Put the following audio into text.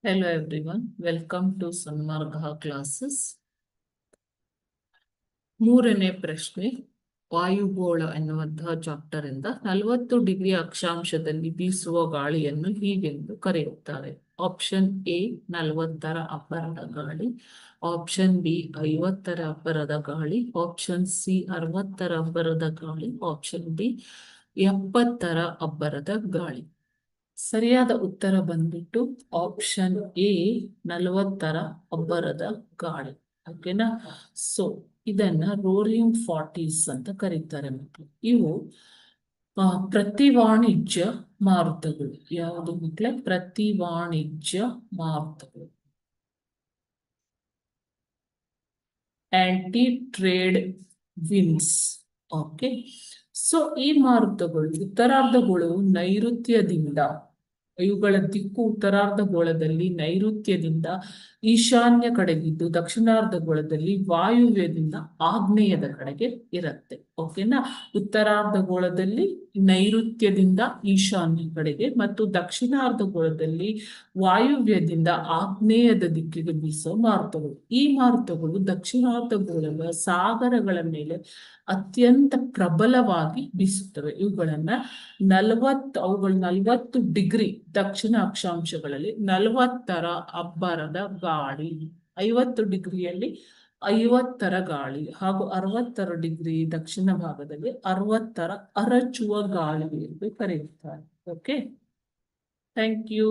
Hello everyone, welcome to Sanmarga classes. ಮೂರನೇ ಪ್ರಶ್ನೆ ವಾಯುಗೋಳ ಎನ್ನುವಂತಹ ಚಾಪ್ಟರ್ ಇಂದ 40 ಡಿಗ್ರಿ ಅಕ್ಷಾಂಶದಲ್ಲಿ ಬೀಸುವ ಗಾಳಿಯನ್ನು ಹೀಗೆಂದು ಕರೆಯುತ್ತಾರೆ. ಆಪ್ಷನ್ ಎ 40ರ ಅಬ್ಬರದ ಗಾಳಿ, ಆಪ್ಷನ್ ಬಿ 50ರ ಅಬ್ಬರದ ಗಾಳಿ, ಆಪ್ಷನ್ ಸಿ 60ರ ಅಬ್ಬರದ ಗಾಳಿ, ಆಪ್ಷನ್ ಡಿ 70ರ ಅಬ್ಬರದ ಗಾಳಿ. ಸರಿಯಾದ ಉತ್ತರ ಬಂದ್ಬಿಟ್ಟು ಆಪ್ಷನ್ ಎ 40ರ ಅಬ್ಬರದ ಗಾಳಿ. ಓಕೆನಾ? ಸೊ ಇದನ್ನ ರೋರಿಂಗ್ 40s ಅಂತ ಕರೀತಾರೆ ಮಕ್ಕಳು. ಇವು ಪ್ರತಿವಾಣಿಜ್ಯ ಮಾರುತಗಳು. ಯಾವುದು ಮಕ್ಕಳೇ? ಪ್ರತಿವಾಣಿಜ್ಯ ಮಾರುತಗಳು. Anti trade winds. Okay, so ಈ ಮಾರುತಗಳು ಉತ್ತರಾರ್ಧಗೋಳು ನೈಋತ್ಯದಿಂದ, ಇವುಗಳ ದಿಕ್ಕು ಉತ್ತರಾರ್ಧಗೋಳದಲ್ಲಿ ನೈಋತ್ಯದಿಂದ ಈಶಾನ್ಯ ಕಡೆಗಿದ್ದು ದಕ್ಷಿಣಾರ್ಧಗೋಳದಲ್ಲಿ ವಾಯುವ್ಯದಿಂದ ಆಗ್ನೇಯದ ಕಡೆಗೆ ಇರುತ್ತೆ. ಓಕೆನಾ? ಉತ್ತರಾರ್ಧಗೋಳದಲ್ಲಿ ನೈಋತ್ಯದಿಂದ ಈಶಾನ್ಯ ಕಡೆಗೆ ಮತ್ತು ದಕ್ಷಿಣಾರ್ಧಗೋಳದಲ್ಲಿ ವಾಯುವ್ಯದಿಂದ ಆಗ್ನೇಯದ ದಿಕ್ಕಿಗೆ ಬೀಸುವ ಮಾರುತಗಳು. ಈ ಮಾರುತಗಳು ದಕ್ಷಿಣಾರ್ಧಗೋಳದ ಸಾಗರಗಳ ಮೇಲೆ ಅತ್ಯಂತ ಪ್ರಬಲವಾಗಿ ಬೀಸುತ್ತವೆ. ಇವುಗಳನ್ನ 40 ಡಿಗ್ರಿ ದಕ್ಷಿಣ ಅಕ್ಷಾಂಶಗಳಲ್ಲಿ 40ರ ಅಬ್ಬರದ ಗಾಳಿ, 50 ಡಿಗ್ರಿಯಲ್ಲಿ 50ರ ಗಾಳಿ ಹಾಗೂ 60 ಡಿಗ್ರಿ ದಕ್ಷಿಣ ಭಾಗದಲ್ಲಿ 60ರ ಅರಚುವ ಗಾಳಿ ಎಂದು ಕರೆಯುತ್ತಾರೆ. Okay, thank you.